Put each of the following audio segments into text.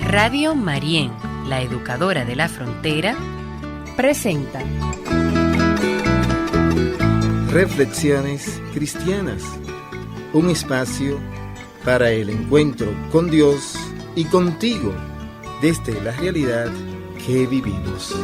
Radio Marién, la educadora de la frontera, presenta Reflexiones Cristianas, un espacio para el encuentro con Dios y contigo desde la realidad que vivimos.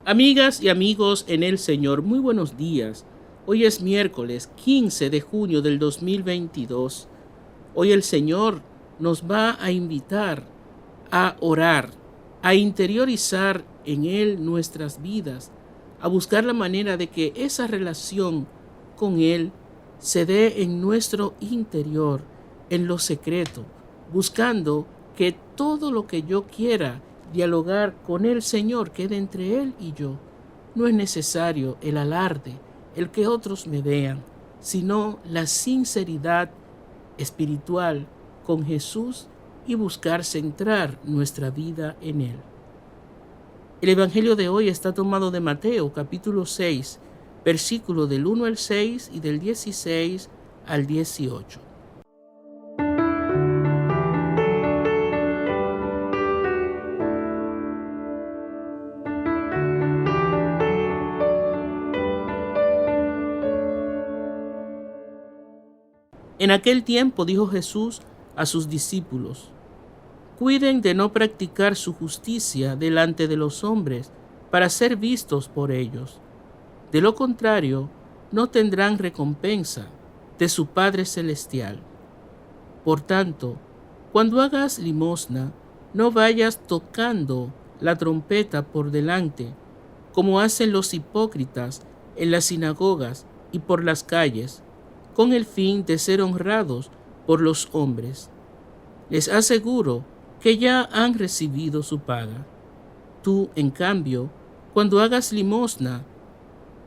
Amigas y amigos en el Señor, muy buenos días. Hoy es miércoles 15 de junio del 2022. Hoy el Señor nos va a invitar a orar, a interiorizar en Él nuestras vidas, a buscar la manera de que esa relación con Él se dé en nuestro interior, en lo secreto, buscando que todo lo que yo quiera dialogar con el Señor quede entre Él y yo. No es necesario el alarde, el que otros me vean, sino la sinceridad espiritual con Jesús y buscar centrar nuestra vida en Él. El Evangelio de hoy está tomado de Mateo, capítulo 6, versículo del 1 al 6 y del 16 al 18. En aquel tiempo dijo Jesús a sus discípulos: cuiden de no practicar su justicia delante de los hombres para ser vistos por ellos. De lo contrario, no tendrán recompensa de su Padre Celestial. Por tanto, cuando hagas limosna, no vayas tocando la trompeta por delante, como hacen los hipócritas en las sinagogas y por las calles, con el fin de ser honrados por los hombres. Les aseguro que ya han recibido su paga. Tú, en cambio, cuando hagas limosna,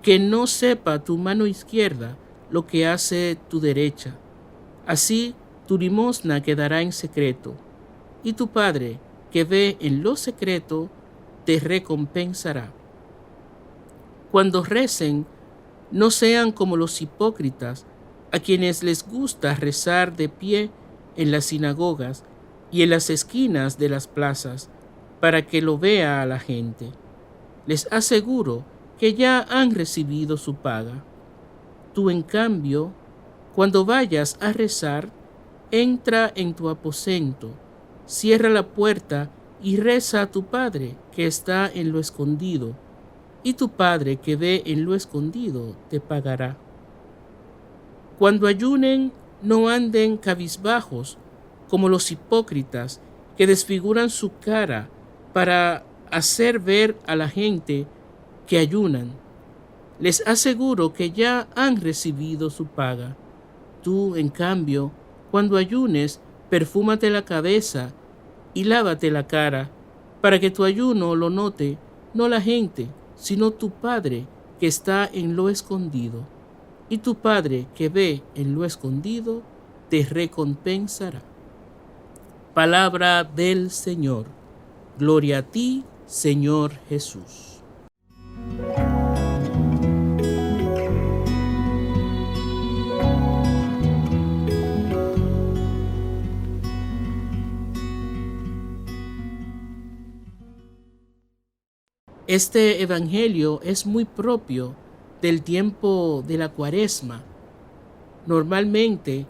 que no sepa tu mano izquierda lo que hace tu derecha. Así tu limosna quedará en secreto, y tu Padre, que ve en lo secreto, te recompensará. Cuando recen, no sean como los hipócritas, a quienes les gusta rezar de pie en las sinagogas y en las esquinas de las plazas, para que lo vea a la gente. Les aseguro que ya han recibido su paga. Tú, en cambio, cuando vayas a rezar, entra en tu aposento, cierra la puerta y reza a tu Padre que está en lo escondido, y tu Padre que ve en lo escondido te pagará. Cuando ayunen, no anden cabizbajos como los hipócritas que desfiguran su cara para hacer ver a la gente que ayunan. Les aseguro que ya han recibido su paga. Tú, en cambio, cuando ayunes, perfúmate la cabeza y lávate la cara, para que tu ayuno lo note no la gente, sino tu Padre que está en lo escondido. Y tu Padre que ve en lo escondido te recompensará. Palabra del Señor. Gloria a ti, Señor Jesús. Este evangelio es muy propio del tiempo de la Cuaresma. Normalmente,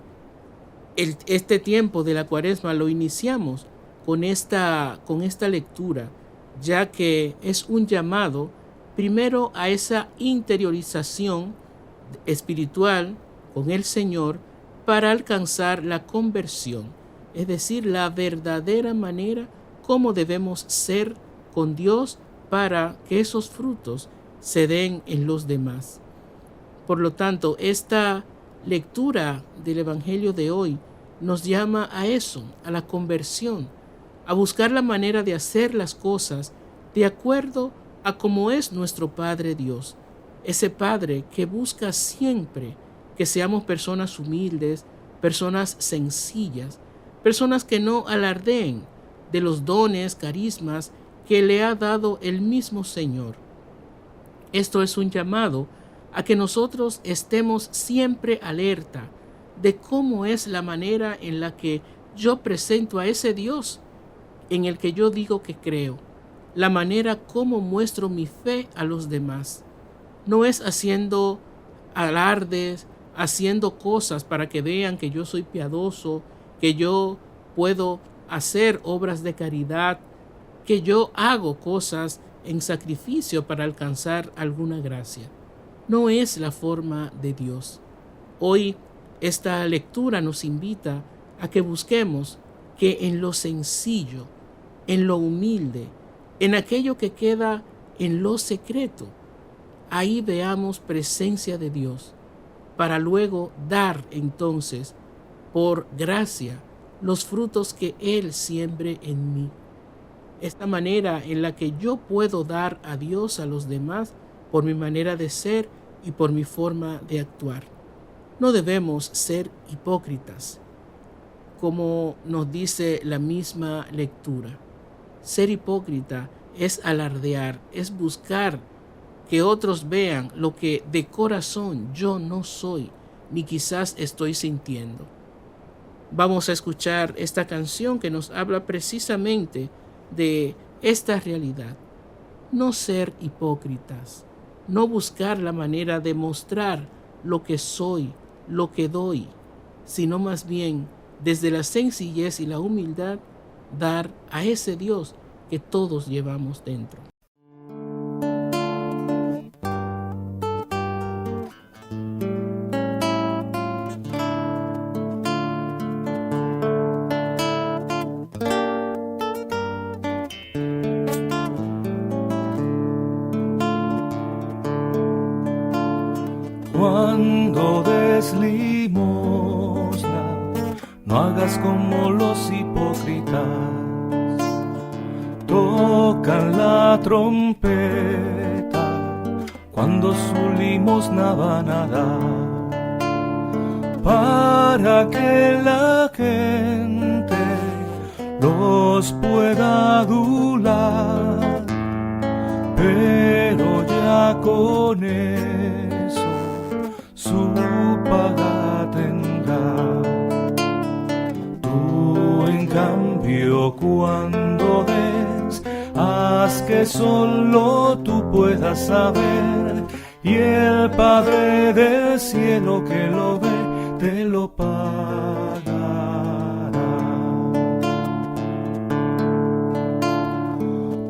este tiempo de la Cuaresma lo iniciamos con esta lectura, ya que es un llamado primero a esa interiorización espiritual con el Señor para alcanzar la conversión, es decir, la verdadera manera como debemos ser con Dios para que esos frutos se den en los demás. Por lo tanto, esta lectura del Evangelio de hoy nos llama a eso, a la conversión, a buscar la manera de hacer las cosas de acuerdo a cómo es nuestro Padre Dios. Ese Padre que busca siempre que seamos personas humildes, personas sencillas, personas que no alardeen de los dones, carismas que le ha dado el mismo Señor. Esto es un llamado a que nosotros estemos siempre alerta de cómo es la manera en la que yo presento a ese Dios en el que yo digo que creo, la manera como muestro mi fe a los demás. No es haciendo alardes, haciendo cosas para que vean que yo soy piadoso, que yo puedo hacer obras de caridad, que yo hago cosas en sacrificio para alcanzar alguna gracia. No es la forma de Dios. Hoy esta lectura nos invita a que busquemos que en lo sencillo, en lo humilde, en aquello que queda en lo secreto, ahí veamos presencia de Dios, para luego dar entonces, por gracia, los frutos que Él siembre en mí. Esta manera en la que yo puedo dar a Dios a los demás por mi manera de ser y por mi forma de actuar. No debemos ser hipócritas, como nos dice la misma lectura. Ser hipócrita es alardear, es buscar que otros vean lo que de corazón yo no soy, ni quizás estoy sintiendo. Vamos a escuchar esta canción que nos habla precisamente de esta realidad. No ser hipócritas, no buscar la manera de mostrar lo que soy, lo que doy, sino más bien desde la sencillez y la humildad dar a ese Dios que todos llevamos dentro. Cuando des limosna, no hagas como los hipócritas. Tocan la trompeta cuando su limosna van a dar, para que la gente los pueda adular, pero ya con eso su paga tendrá. Tú en cambio cuando des, haz que solo tú puedas saber, y el Padre del cielo que lo ve te lo pagará.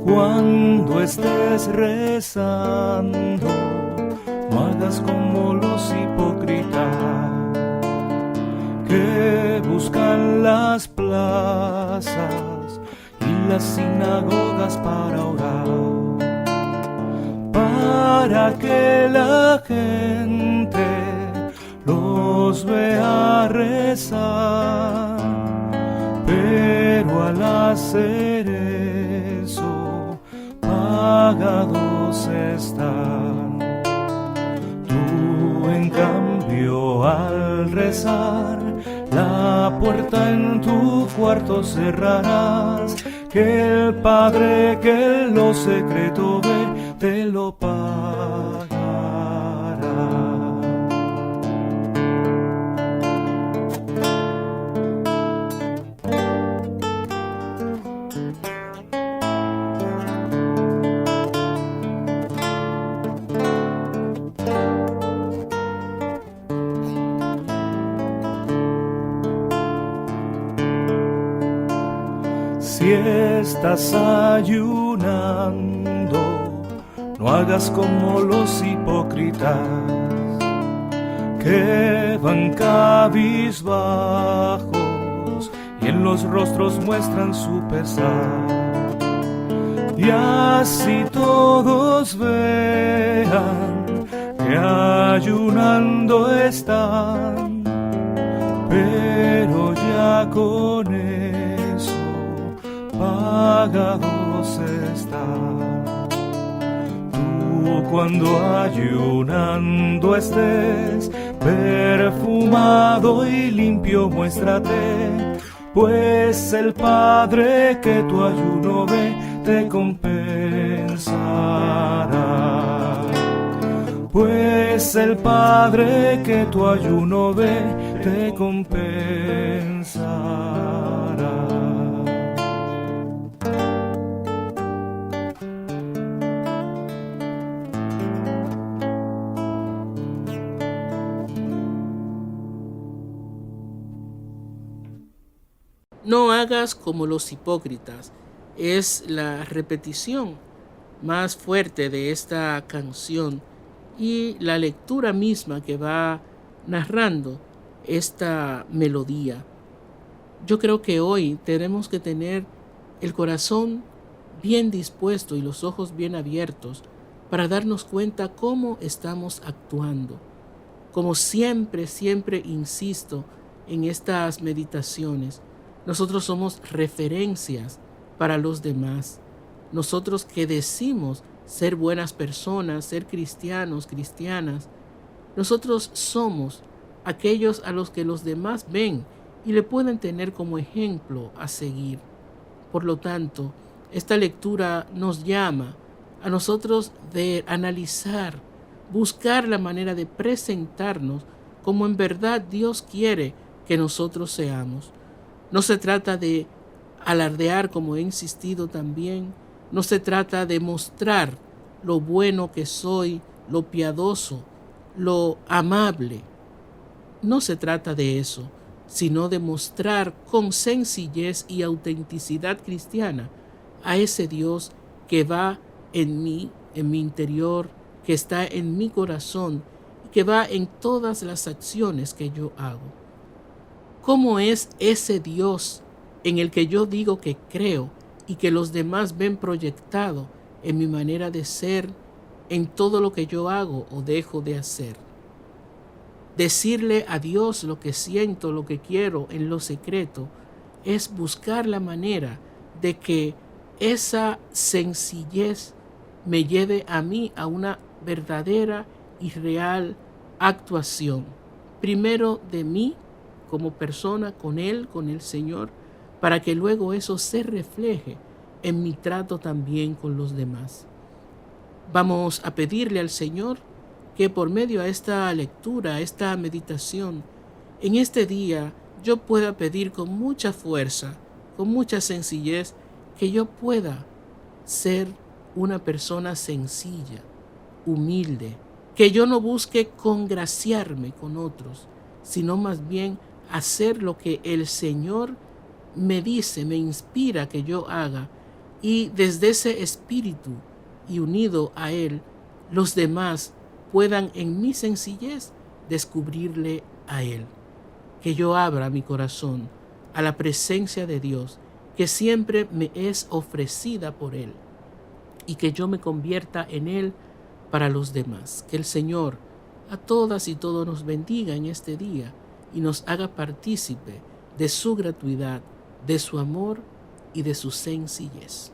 Cuando estés rezando, no hagas como los hipócritas, que buscan las plazas y las sinagogas para orar, para que la gente los vea rezar. Pero al hacer eso, pagados están. Tú en cambio al rezar, la puerta en tu cuarto cerrarás, que el Padre que en lo secreto ve te lo pagará. Si estás ayunando, no hagas como los hipócritas, que van cabizbajos y en los rostros muestran su pesar. Y así todos vean que ayunando están, pero ya ya con eso pagados están. Tú cuando ayunando estés, perfumado y limpio muéstrate, pues el Padre que tu ayuno ve te compensará. Pues el Padre que tu ayuno ve te compensará. No hagas como los hipócritas. Es la repetición más fuerte de esta canción y la lectura misma que va narrando esta melodía. Yo creo que hoy tenemos que tener el corazón bien dispuesto y los ojos bien abiertos para darnos cuenta cómo estamos actuando. Como siempre insisto en estas meditaciones, nosotros somos referencias para los demás. Nosotros que decimos ser buenas personas, ser cristianos, cristianas, nosotros somos aquellos a los que los demás ven y le pueden tener como ejemplo a seguir. Por lo tanto, esta lectura nos llama a nosotros de analizar, buscar la manera de presentarnos como en verdad Dios quiere que nosotros seamos. No se trata de alardear, como he insistido también. No se trata de mostrar lo bueno que soy, lo piadoso, lo amable. No se trata de eso, sino de mostrar con sencillez y autenticidad cristiana a ese Dios que va en mí, en mi interior, que está en mi corazón y que va en todas las acciones que yo hago. ¿Cómo es ese Dios en el que yo digo que creo y que los demás ven proyectado en mi manera de ser, en todo lo que yo hago o dejo de hacer? Decirle a Dios lo que siento, lo que quiero en lo secreto, es buscar la manera de que esa sencillez me lleve a mí a una verdadera y real actuación. Primero de mí, como persona, con Él, con el Señor, para que luego eso se refleje en mi trato también con los demás. Vamos a pedirle al Señor que por medio de esta lectura, esta meditación, en este día yo pueda pedir con mucha fuerza, con mucha sencillez, que yo pueda ser una persona sencilla, humilde, que yo no busque congraciarme con otros, sino más bien hacer lo que el Señor me dice, me inspira que yo haga, y desde ese espíritu y unido a Él, los demás puedan en mi sencillez descubrirle a Él. Que yo abra mi corazón a la presencia de Dios, que siempre me es ofrecida por Él, y que yo me convierta en Él para los demás. Que el Señor a todas y todos nos bendiga en este día y nos haga partícipe de su gratuidad, de su amor y de su sencillez.